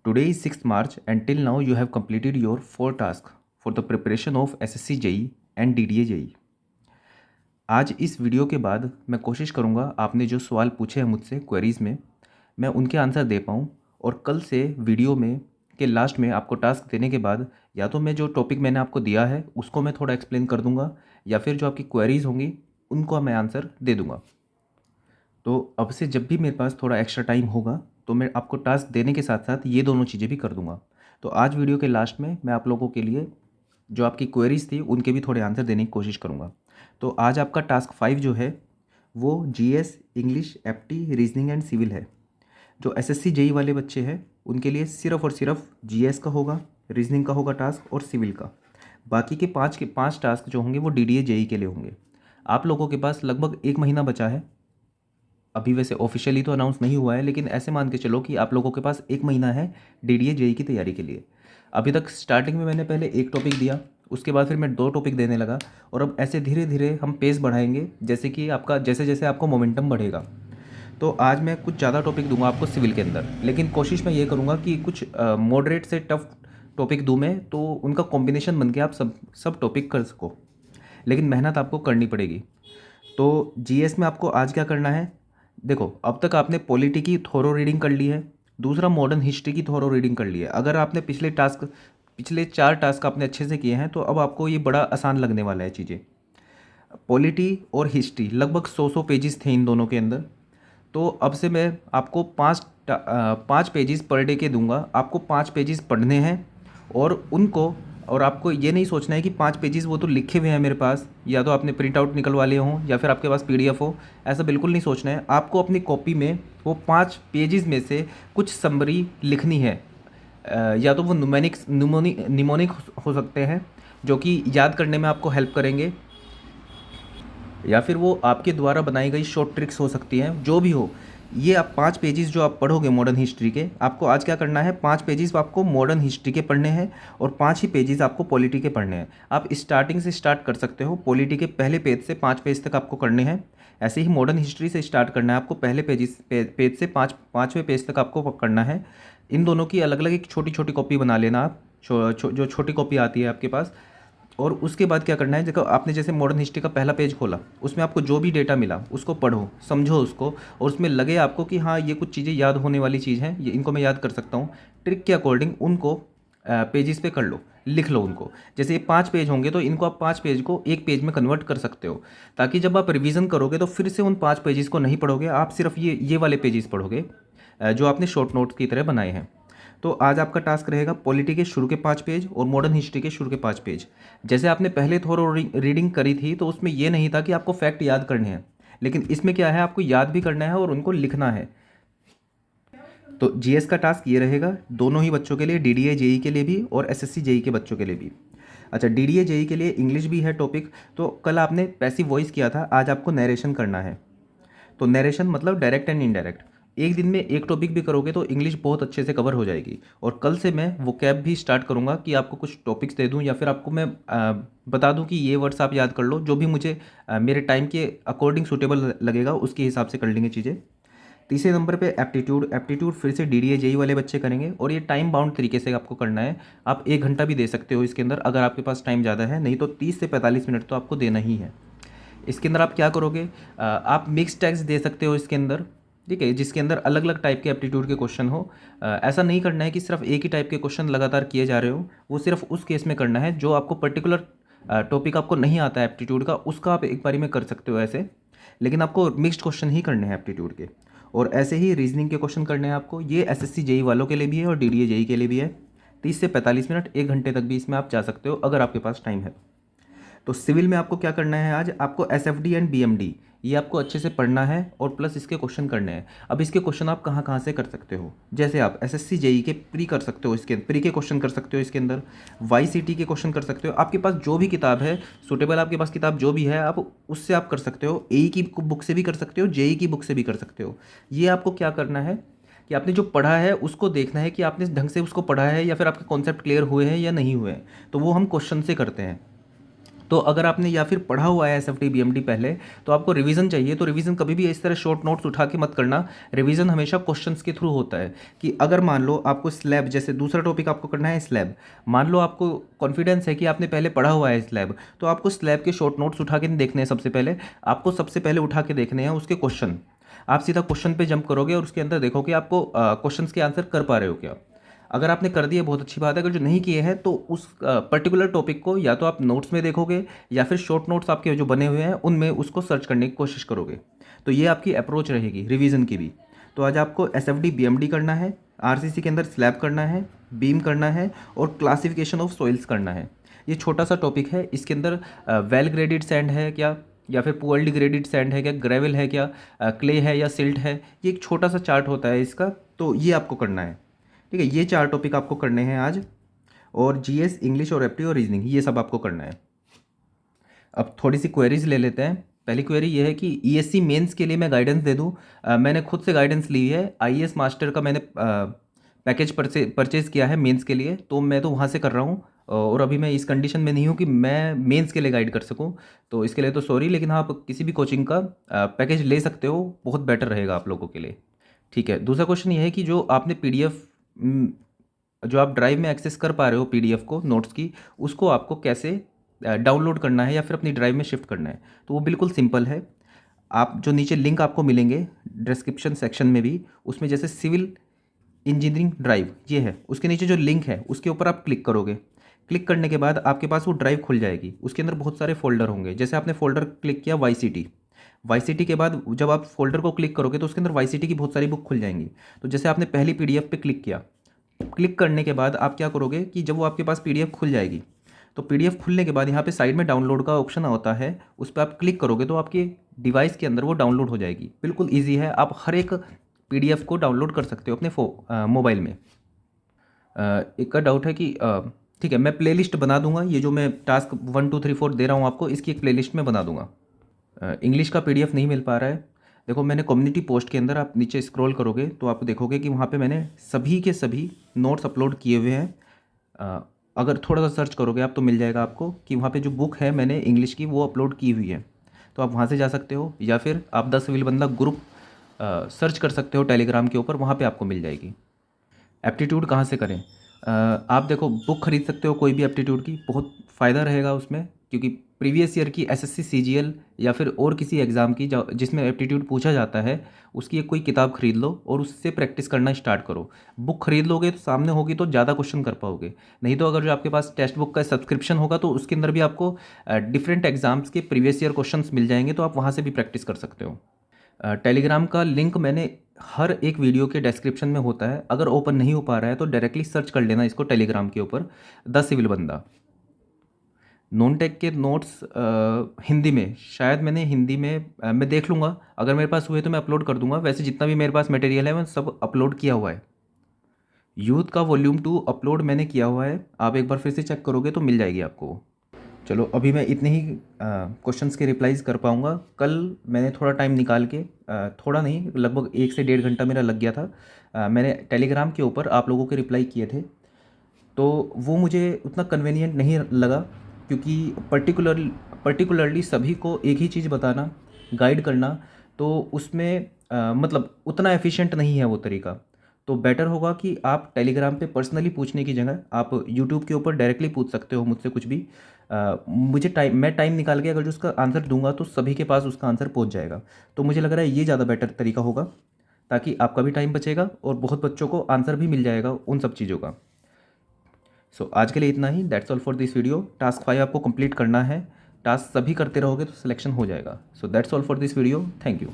Today is 6th March and till now you have completed your 4 tasks for the preparation of SSC JEE and DDA JEE। आज इस video के बाद मैं कोशिश करूँगा आपने जो सवाल पूछे हैं मुझसे क्वेरीज़ में मैं उनके आंसर दे पाऊँ, और कल से वीडियो में के लास्ट में आपको टास्क देने के बाद या तो मैं जो टॉपिक मैंने आपको दिया है उसको मैं थोड़ा एक्सप्लेन कर दूँगा, या फिर जो आपकी क्वेरीज़ होंगी उनको मैं आंसर दे दूँगा। तो अब से जब भी मेरे पास थोड़ा एक्स्ट्रा टाइम होगा तो मैं आपको टास्क देने के साथ साथ ये दोनों चीज़ें भी कर दूंगा। तो आज वीडियो के लास्ट में मैं आप लोगों के लिए जो आपकी क्वेरीज थी उनके भी थोड़े आंसर देने की कोशिश करूंगा। तो आज आपका टास्क 5 जो है वो GS, English, apti, reasoning and civil है। जो एसएससी जेई वाले बच्चे हैं उनके लिए सिर्फ और सिर्फ जीएस का होगा, रीजनिंग का होगा टास्क और सिविल का। बाकी के पाँच टास्क जो होंगे वो डीडीए जेई के लिए होंगे। आप लोगों के पास लगभग 1 महीना बचा है। अभी वैसे ऑफिशियली तो अनाउंस नहीं हुआ है, लेकिन ऐसे मान के चलो कि आप लोगों के पास 1 महीना है डीडीए जेई की तैयारी के लिए। अभी तक स्टार्टिंग में मैंने पहले एक टॉपिक दिया, उसके बाद फिर मैं 2 टॉपिक देने लगा, और अब ऐसे धीरे धीरे हम पेस बढ़ाएंगे जैसे कि आपका जैसे जैसे आपको मोमेंटम बढ़ेगा। तो आज मैं कुछ ज़्यादा टॉपिक दूंगा आपको सिविल के अंदर, लेकिन कोशिश मैं ये करूँगा कि कुछ मॉडरेट से टफ टॉपिक दूँ मैं, तो उनका कॉम्बिनेशन बन के आप सब टॉपिक कर सको, लेकिन मेहनत आपको करनी पड़ेगी। तो जीएस में आपको आज क्या करना है, देखो अब तक आपने पॉलिटी की थोरो रीडिंग कर ली है, दूसरा मॉडर्न हिस्ट्री की थोरो रीडिंग कर ली है। अगर आपने पिछले 4 टास्क आपने अच्छे से किए हैं तो अब आपको ये बड़ा आसान लगने वाला है चीज़ें। पॉलिटी और हिस्ट्री लगभग 100 पेजेस थे इन दोनों के अंदर। तो अब से मैं आपको 5 पेजेस पर डे के दूंगा। आपको 5 पेजेस पढ़ने हैं, और आपको ये नहीं सोचना है कि 5 पेजेस वो तो लिखे हुए हैं मेरे पास, या तो आपने प्रिंट आउट निकलवा लिए हों या फिर आपके पास पीडीएफ हो। ऐसा बिल्कुल नहीं सोचना है। आपको अपनी कॉपी में वो 5 पेजेस में से कुछ समरी लिखनी है। या तो वो निमोनिक हो सकते हैं जो कि याद करने में आपको हेल्प करेंगे, या फिर वो आपके द्वारा बनाई गई शॉर्ट ट्रिक्स हो सकती हैं। जो भी हो, ये आप 5 पेजेस जो आप पढ़ोगे मॉडर्न हिस्ट्री के, आपको आज क्या करना है, 5 पेजेस आपको मॉडर्न हिस्ट्री के पढ़ने हैं और 5 ही पेजेस आपको पॉलिटी के पढ़ने हैं। आप स्टार्टिंग से स्टार्ट कर सकते हो, पॉलिटी के पहले पेज से 5 पेज तक आपको करने हैं। ऐसे ही मॉडर्न हिस्ट्री से स्टार्ट करना है आपको, पहले पेज से 5वें पेज तक आपको करना है। इन दोनों की अलग अलग एक छोटी छोटी कॉपी बना लेना आप, जो छोटी कॉपी आती है आपके पास। और उसके बाद क्या करना है, देखो आपने जैसे मॉडर्न हिस्ट्री का पहला पेज खोला, उसमें आपको जो भी डेटा मिला उसको पढ़ो, समझो उसको, और उसमें लगे आपको कि हाँ ये कुछ चीज़ें याद होने वाली चीज़ हैं, ये इनको मैं याद कर सकता हूँ, ट्रिक के अकॉर्डिंग उनको पेजेस पे कर लो, लिख लो उनको। जैसे ये 5 पेज होंगे तो इनको आप 5 पेज को एक पेज में कन्वर्ट कर सकते हो, ताकि जब आप रिवीजन करोगे तो फिर से उन 5 पेजेस को नहीं पढ़ोगे, आप सिर्फ ये वाले पेजेस पढ़ोगे जो आपने शॉर्ट नोट्स की तरह बनाए हैं। तो आज आपका टास्क रहेगा पॉलिटी के शुरू के 5 पेज और मॉडर्न हिस्ट्री के शुरू के 5 पेज। जैसे आपने पहले थोड़ा रीडिंग करी थी तो उसमें ये नहीं था कि आपको फैक्ट याद करने हैं, लेकिन इसमें क्या है, आपको याद भी करना है और उनको लिखना है। तो जीएस का टास्क ये रहेगा दोनों ही बच्चों के लिए, डीडीए जेई के लिए भी और एसएससी जेई के बच्चों के लिए भी। अच्छा, डीडीए जेई के लिए इंग्लिश भी है टॉपिक। तो कल आपने पैसिव वॉइस किया था, आज आपको नरेशन करना है। तो नरेशन मतलब डायरेक्ट एंड इनडायरेक्ट। एक दिन में एक टॉपिक भी करोगे तो इंग्लिश बहुत अच्छे से कवर हो जाएगी। और कल से मैं वो कैब भी स्टार्ट करूँगा कि आपको कुछ टॉपिक्स दे दूँ, या फिर आपको मैं बता दूँ कि ये वर्ड्स आप याद कर लो, जो भी मुझे मेरे टाइम के अकॉर्डिंग सूटेबल लगेगा उसके हिसाब से कर लेंगे चीज़ें। तीसरे नंबर पे एप्टीट्यूड फिर से डीडीए जेई वाले बच्चे करेंगे, और ये टाइम बाउंड तरीके से आपको करना है। आप 1 घंटा भी दे सकते हो इसके अंदर अगर आपके पास टाइम ज़्यादा है, नहीं तो 30 से 45 मिनट तो आपको देना ही है। इसके अंदर आप क्या करोगे, आप मिक्स टैग्स दे सकते हो इसके अंदर, ठीक है, जिसके अंदर अलग अलग टाइप के एप्टीट्यूड के क्वेश्चन हो। ऐसा नहीं करना है कि सिर्फ एक ही टाइप के क्वेश्चन लगातार किए जा रहे हो, वो सिर्फ उस केस में करना है जो आपको पर्टिकुलर टॉपिक आपको नहीं आता है एप्टीट्यूड का, उसका आप एक बारी में कर सकते हो ऐसे, लेकिन आपको मिक्स्ड क्वेश्चन ही करने हैं एप्टीट्यूड के। और ऐसे ही रीजनिंग के क्वेश्चन करने हैं आपको, ये एसएससी जेई वालों के लिए भी है और डीडीए जेई के लिए भी है। 30 से 45 मिनट, 1 घंटे तक भी इसमें आप जा सकते हो अगर आपके पास टाइम है। तो सिविल में आपको क्या करना है, आज आपको एसएफडी एंड बीएमडी ये आपको अच्छे से पढ़ना है और प्लस इसके क्वेश्चन करने हैं। अब इसके क्वेश्चन आप कहाँ कहाँ से कर सकते हो, जैसे आप एसएससी जेई के प्री कर सकते हो, इसके प्री के क्वेश्चन कर सकते हो, इसके अंदर वाईसीटी के क्वेश्चन कर सकते हो। आपके पास जो भी किताब है सूटेबल, आपके पास किताब जो भी है आप उससे आप कर सकते हो। एई की बुक से भी कर सकते हो, जेई की बुक से भी कर सकते हो। ये आपको क्या करना है कि आपने जो पढ़ा है उसको देखना है कि आपने ढंग से उसको पढ़ा है या फिर आपके कॉन्सेप्ट क्लियर हुए हैं या नहीं हुए हैं, तो वो हम क्वेश्चन से करते हैं। तो अगर आपने या फिर पढ़ा हुआ है एसएफटी बीएमडी पहले, तो आपको रिवीजन चाहिए, तो रिवीजन कभी भी इस तरह शॉर्ट नोट्स उठा के मत करना। रिवीजन हमेशा क्वेश्चंस के थ्रू होता है कि अगर मान लो आपको स्लैब, जैसे दूसरा टॉपिक आपको करना है स्लैब, मान लो आपको कॉन्फिडेंस है कि आपने पहले पढ़ा हुआ है स्लैब, तो आपको स्लैब के शॉर्ट नोट्स उठा के नहीं देखने हैं। सबसे पहले आपको सबसे पहले उठा के देखने हैं उसके क्वेश्चन। आप सीधा क्वेश्चन पे जंप करोगे और उसके अंदर देखोगे आपको क्वेश्चंस के आंसर कर पा रहे हो क्या। अगर आपने कर दिया बहुत अच्छी बात है, अगर जो नहीं किए हैं तो उस पर्टिकुलर टॉपिक को या तो आप नोट्स में देखोगे या फिर शॉर्ट नोट्स आपके जो बने हुए हैं उनमें उसको सर्च करने की कोशिश करोगे। तो ये आपकी अप्रोच रहेगी रिवीजन की भी। तो आज आपको एसएफडी बीएमडी करना है, आरसीसी के अंदर स्लैब करना है, बीम करना है और क्लासिफिकेशन ऑफ सॉइल्स करना है। ये छोटा सा टॉपिक है, इसके अंदर वेल ग्रेडेड सैंड है क्या, या फिर पुअरली ग्रेडेड सैंड है क्या, ग्रेवल है क्या, क्ले है या सिल्ट है, ये एक छोटा सा चार्ट होता है इसका। तो ये आपको करना है, ठीक है। ये 4 टॉपिक आपको करने हैं आज, और जीएस, इंग्लिश और एप्टी और रीजनिंग, ये सब आपको करना है। अब थोड़ी सी क्वेरीज ले लेते हैं। पहली क्वेरी ये है कि ईएससी मेंस के लिए मैं गाइडेंस दे दूं। मैंने खुद से गाइडेंस ली है, आईएएस मास्टर का मैंने पैकेज परचेज़ किया है मेंस के लिए, तो मैं तो वहाँ से कर रहा हूँ। और अभी मैं इस कंडीशन में नहीं हूँ कि मैं मेंस के लिए गाइड कर सकूँ, तो इसके लिए तो सॉरी, लेकिन हाँ, आप किसी भी कोचिंग का पैकेज ले सकते हो, बहुत बेटर रहेगा आप लोगों के लिए, ठीक है। दूसरा क्वेश्चन ये है कि जो आपने पीडीएफ, जो आप ड्राइव में एक्सेस कर पा रहे हो पीडीएफ को, नोट्स की, उसको आपको कैसे डाउनलोड करना है या फिर अपनी ड्राइव में शिफ्ट करना है। तो वो बिल्कुल सिंपल है। आप जो नीचे लिंक आपको मिलेंगे डिस्क्रिप्शन सेक्शन में भी, उसमें जैसे सिविल इंजीनियरिंग ड्राइव ये है, उसके नीचे जो लिंक है उसके ऊपर आप क्लिक करोगे। क्लिक करने के बाद आपके पास वो ड्राइव खुल जाएगी, उसके अंदर बहुत सारे फोल्डर होंगे। जैसे आपने फोल्डर क्लिक किया वाईसीटी के बाद जब आप फोल्डर को क्लिक करोगे तो उसके अंदर वाईसीटी की बहुत सारी बुक खुल जाएंगी। तो जैसे आपने पहली पीडीएफ पे क्लिक किया, क्लिक करने के बाद आप क्या करोगे कि जब वो आपके पास पीडीएफ खुल जाएगी, तो पीडीएफ खुलने के बाद यहाँ पे साइड में डाउनलोड का ऑप्शन होता है, उस पर आप क्लिक करोगे तो आपके डिवाइस के अंदर वो डाउनलोड हो जाएगी। बिल्कुल ईजी है, आप हर एक पीडीएफ को डाउनलोड कर सकते हो अपने मोबाइल में। एक का डाउट है कि ठीक है, मैं प्लेलिस्ट बना दूंगा, ये जो मैं टास्क 1 2 3 4 दे रहा हूँ आपको, इसकी एक प्लेलिस्ट में बना दूंगा। इंग्लिश का पीडीएफ नहीं मिल पा रहा है। देखो, मैंने कम्युनिटी पोस्ट के अंदर, आप नीचे स्क्रॉल करोगे तो आप देखोगे कि वहाँ पे मैंने सभी के सभी नोट्स अपलोड किए हुए हैं। अगर थोड़ा सा सर्च करोगे आप तो मिल जाएगा आपको कि वहाँ पे जो बुक है मैंने इंग्लिश की वो अपलोड की हुई है। तो आप वहाँ से जा सकते हो, या फिर आप 10 सिविल बंदा ग्रुप सर्च कर सकते हो टेलीग्राम के ऊपर, वहाँ पे आपको मिल जाएगी। एप्टीट्यूड कहाँ से करें? आप देखो, बुक खरीद सकते हो कोई भी एप्टीट्यूड की, बहुत फ़ायदा रहेगा उसमें, क्योंकि प्रीवियस ईयर की एसएससी सीजीएल या फिर और किसी एग्ज़ाम की जिसमें एप्टीट्यूड पूछा जाता है, उसकी एक कोई किताब खरीद लो और उससे प्रैक्टिस करना स्टार्ट करो। बुक खरीद लोगे तो सामने होगी तो ज़्यादा क्वेश्चन कर पाओगे। नहीं तो अगर जो आपके पास टेक्स्ट बुक का सब्सक्रिप्शन होगा तो उसके अंदर भी आपको डिफरेंट एग्जाम्स के प्रीवियस ईयर क्वेश्चंस मिल जाएंगे, तो आप वहाँ से भी प्रैक्टिस कर सकते हो। टेलीग्राम का लिंक मैंने हर एक वीडियो के डिस्क्रिप्शन में होता है, अगर ओपन नहीं हो पा रहा है तो डायरेक्टली सर्च कर लेना इसको टेलीग्राम के ऊपर, द सिविल बंदा। नॉन टेक के नोट्स हिंदी में, शायद मैंने हिंदी में मैं देख लूँगा, अगर मेरे पास हुए तो मैं अपलोड कर दूंगा। वैसे जितना भी मेरे पास मटेरियल है मैं सब अपलोड किया हुआ है। यूथ का वॉल्यूम 2 अपलोड मैंने किया हुआ है, आप एक बार फिर से चेक करोगे तो मिल जाएगी आपको। चलो, अभी मैं इतने ही क्वेश्चंस के रिप्लाईज कर पाऊँगा। कल मैंने थोड़ा टाइम निकाल के, थोड़ा नहीं, लगभग 1 से 1.5 घंटा मेरा लग गया था। मैंने टेलीग्राम के ऊपर आप लोगों के रिप्लाई किए थे, तो वो मुझे उतना कन्वीनियंट नहीं लगा, क्योंकि पर्टिकुलरली सभी को एक ही चीज़ बताना, गाइड करना, तो उसमें मतलब उतना एफिशिएंट नहीं है वो तरीका। तो बेटर होगा कि आप टेलीग्राम पे पर्सनली पूछने की जगह आप यूट्यूब के ऊपर डायरेक्टली पूछ सकते हो मुझसे कुछ भी। मैं टाइम निकाल के अगर जो उसका आंसर दूंगा तो सभी के पास उसका आंसर पहुंच जाएगा। तो मुझे लग रहा है ये ज़्यादा बेटर तरीका होगा, ताकि आपका भी टाइम बचेगा और बहुत बच्चों को आंसर भी मिल जाएगा उन सब चीज़ों का। सो आज के लिए इतना ही, that's all for this video. Task 5 आपको कंप्लीट करना है, टास्क सभी करते रहोगे तो सिलेक्शन हो जाएगा। So that's all for this video, thank you.